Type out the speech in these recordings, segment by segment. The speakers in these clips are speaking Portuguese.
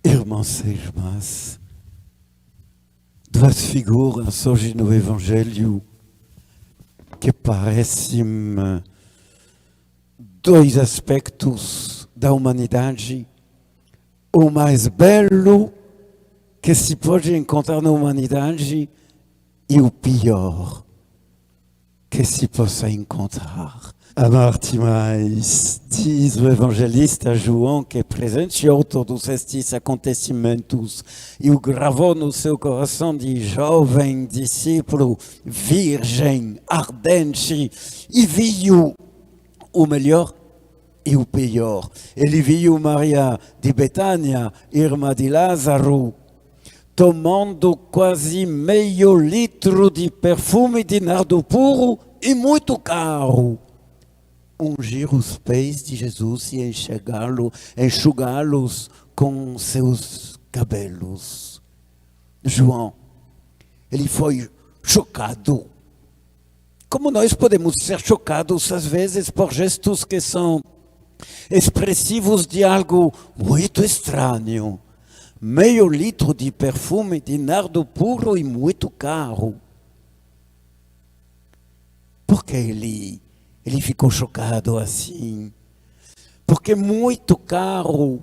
Irmãos e irmãs, duas figuras hoje no Evangelho que parecem dois aspectos da humanidade, o mais belo que se pode encontrar na humanidade e o pior que se possa encontrar. A parte mais, diz o evangelista João, que presenciou todos estes acontecimentos e o gravou no seu coração de jovem discípulo, virgem, ardente, e viu o melhor e o pior. Ele viu Maria de Betânia, irmã de Lázaro, tomando quase meio litro de perfume de nardo puro e muito caro. Ungir os pés de Jesus e enxugá-los com seus cabelos. João, ele foi chocado. Como nós podemos ser chocados às vezes por gestos que são expressivos de algo muito estranho. Meio litro de perfume de nardo puro e muito caro. Por que ele ficou chocado assim? Porque muito caro,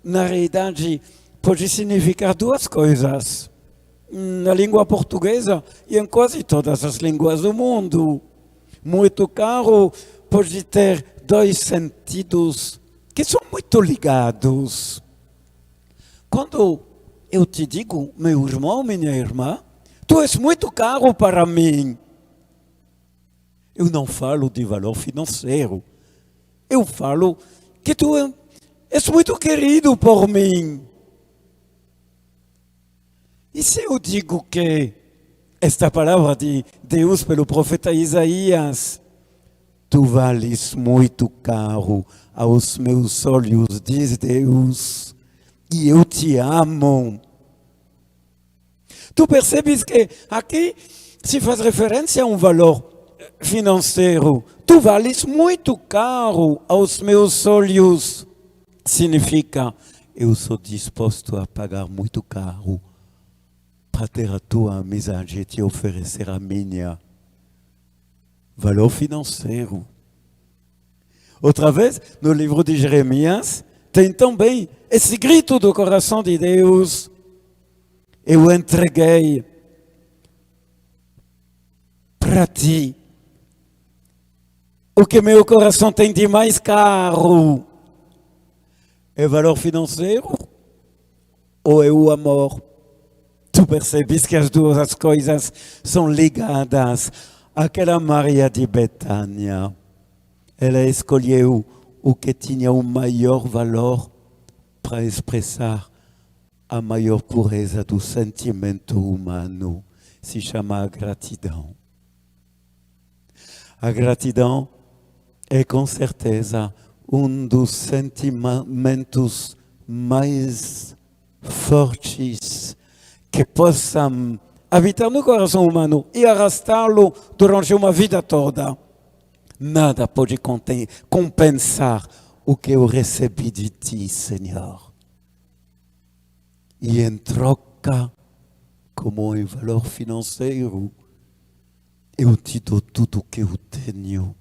na realidade, pode significar duas coisas. Na língua portuguesa e em quase todas as línguas do mundo. Muito caro pode ter dois sentidos que são muito ligados. Quando eu te digo, meu irmão, minha irmã, tu és muito caro para mim. Eu não falo de valor financeiro. Eu falo que tu és muito querido por mim. E se eu digo que esta palavra de Deus pelo profeta Isaías, tu vales muito caro aos meus olhos, diz Deus, e eu te amo. Tu percebes que aqui se faz referência a um valor financeiro. Tu vales muito caro aos meus olhos. Significa, eu sou disposto a pagar muito caro para ter a tua amizade e te oferecer a minha. Valor financeiro. Outra vez, no livro de Jeremias, tem também esse grito do coração de Deus. Eu entreguei para ti o que meu coração tem de mais caro. É valor financeiro ou é o amor? Tu percebes que as duas coisas são ligadas. Aquela Maria de Betânia, ela escolheu o que tinha o maior valor para expressar a maior pureza do sentimento humano. Se chama a gratidão. A gratidão é com certeza um dos sentimentos mais fortes que possam habitar no coração humano e arrastá-lo durante uma vida toda. Nada pode compensar o que eu recebi de ti, Senhor. E em troca, como em valor financeiro, eu te dou tudo o que eu tenho.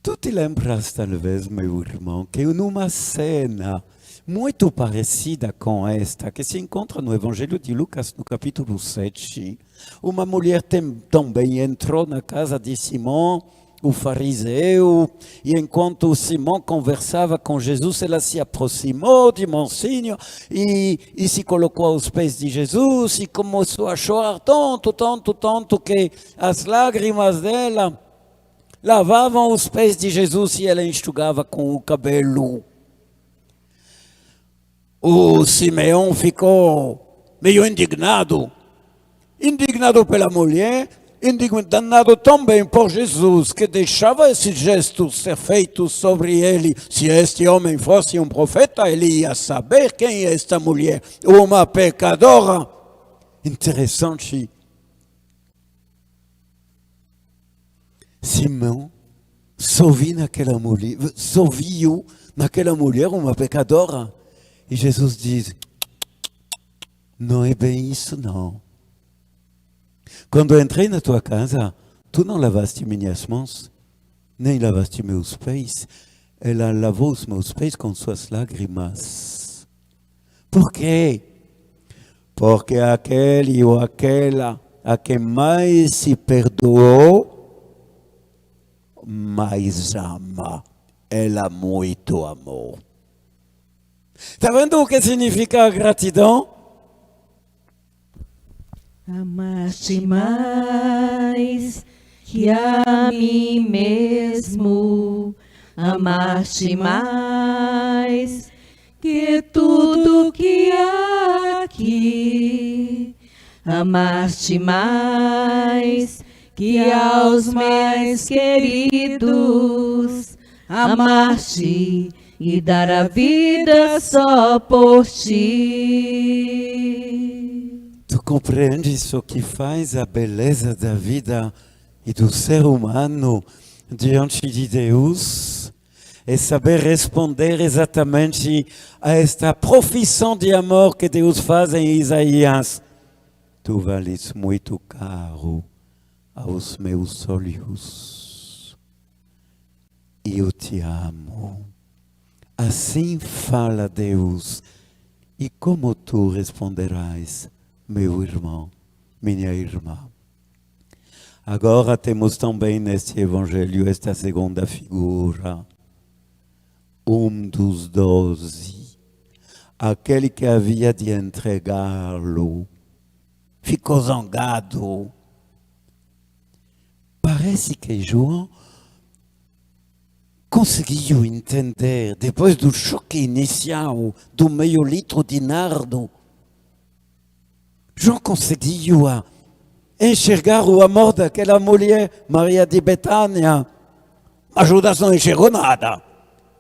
Tu te lembras, talvez, meu irmão, que numa cena muito parecida com esta, que se encontra no Evangelho de Lucas, no capítulo 7, uma mulher também entrou na casa de Simão, o fariseu, e enquanto Simão conversava com Jesus, ela se aproximou de Monsinho e se colocou aos pés de Jesus e começou a chorar tanto que as lágrimas dela lavavam os pés de Jesus e ela enxugava com o cabelo. O Simeão ficou meio indignado pela mulher, indignado também por Jesus, que deixava esses gestos ser feitos sobre ele. Se este homem fosse um profeta, ele ia saber quem é esta mulher, uma pecadora. Interessante. Simão só viu naquela mulher uma pecadora. E Jesus diz, não é bem isso não. Quando eu entrei na tua casa, tu não lavaste minhas mãos, nem lavaste meus pés. Ela lavou os meus pés com suas lágrimas. Por quê? Porque aquele ou aquela a quem mais se perdoou, mais ama. Ela muito amou. Está vendo o que significa a gratidão? Amaste mais que a mim mesmo, amaste mais que tudo que há aqui, amaste mais que aos mais queridos, amaste e dar a vida só por ti. Tu compreendes o que faz a beleza da vida e do ser humano diante de Deus? É saber responder exatamente a esta profissão de amor que Deus faz em Isaías. Tu vales muito caro aos meus olhos. E eu te amo. Assim fala Deus. E como tu responderás, meu irmão, minha irmã? Agora temos também neste Evangelho esta segunda figura. Dos 12, aquele que havia de entregá-lo, ficou zangado. Parece que João conseguiu entender, depois do choque inicial, do meio litro de nardo, João conseguiu enxergar o amor daquela mulher, Maria de Betânia. Mas Judas não enxergou nada.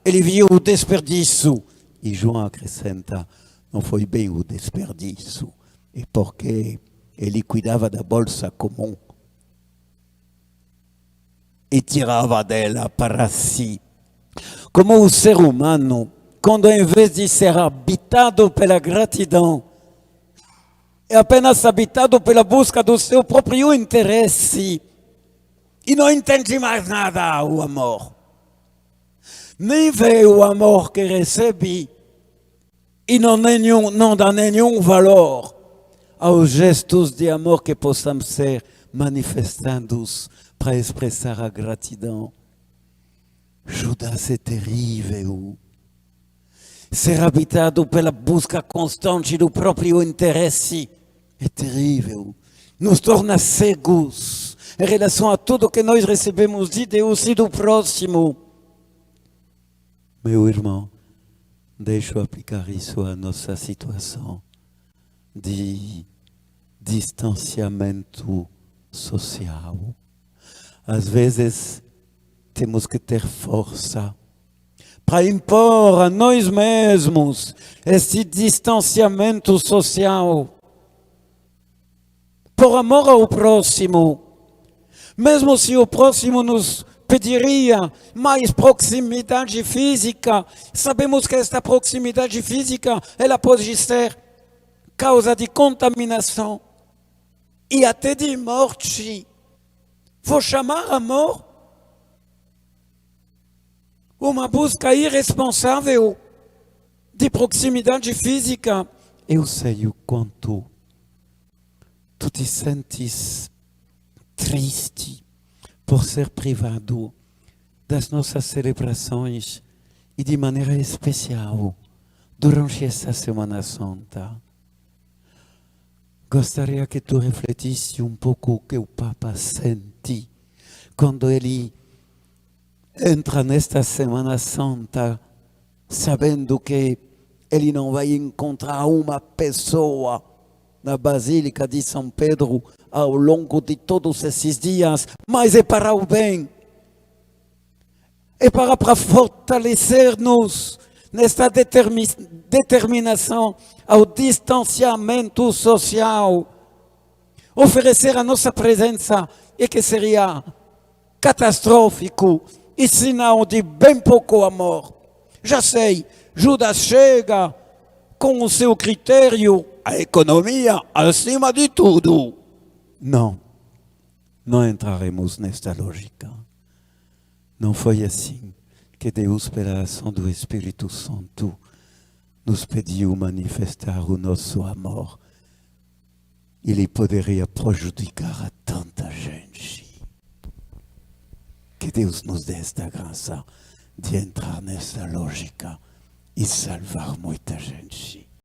Ele viu o desperdício. E João acrescenta, não foi bem o desperdício, é porque ele cuidava da bolsa comum e tirava dela para si. Como o ser humano, quando em vez de ser habitado pela gratidão, é apenas habitado pela busca do seu próprio interesse e não entende mais nada o amor. Nem vê o amor que recebe e não dá nenhum valor aos gestos de amor que possam ser manifestados para expressar a gratidão. Judas é terrível. Ser habitado pela busca constante do próprio interesse é terrível. Nos torna cegos em relação a tudo que nós recebemos de Deus e do próximo. Meu irmão, deixa eu aplicar isso à nossa situação de distanciamento social. Às vezes, temos que ter força para impor a nós mesmos esse distanciamento social por amor ao próximo. Mesmo se o próximo nos pediria mais proximidade física, sabemos que esta proximidade física ela pode ser causa de contaminação e até de morte. Vou chamar amor uma busca irresponsável de proximidade física. Eu sei o quanto tu te sentes triste por ser privado das nossas celebrações e de maneira especial durante essa Semana Santa. Gostaria que tu refletisse um pouco o que o Papa sente quando ele entra nesta Semana Santa sabendo que ele não vai encontrar uma pessoa na Basílica de São Pedro ao longo de todos esses dias, mas é para o bem. É para fortalecer-nos nesta determinação ao distanciamento social. Oferecer a nossa presença é que seria catastrófico e sinal de bem pouco amor. Já sei, Judas chega com o seu critério, a economia acima de tudo. Não, não entraremos nesta lógica. Não foi assim que Deus, pela ação do Espírito Santo, nos pediu manifestar o nosso amor. Ele poderia prejudicar a tanta gente. Que Deus nos dê esta graça de entrar nessa lógica e salvar muita gente.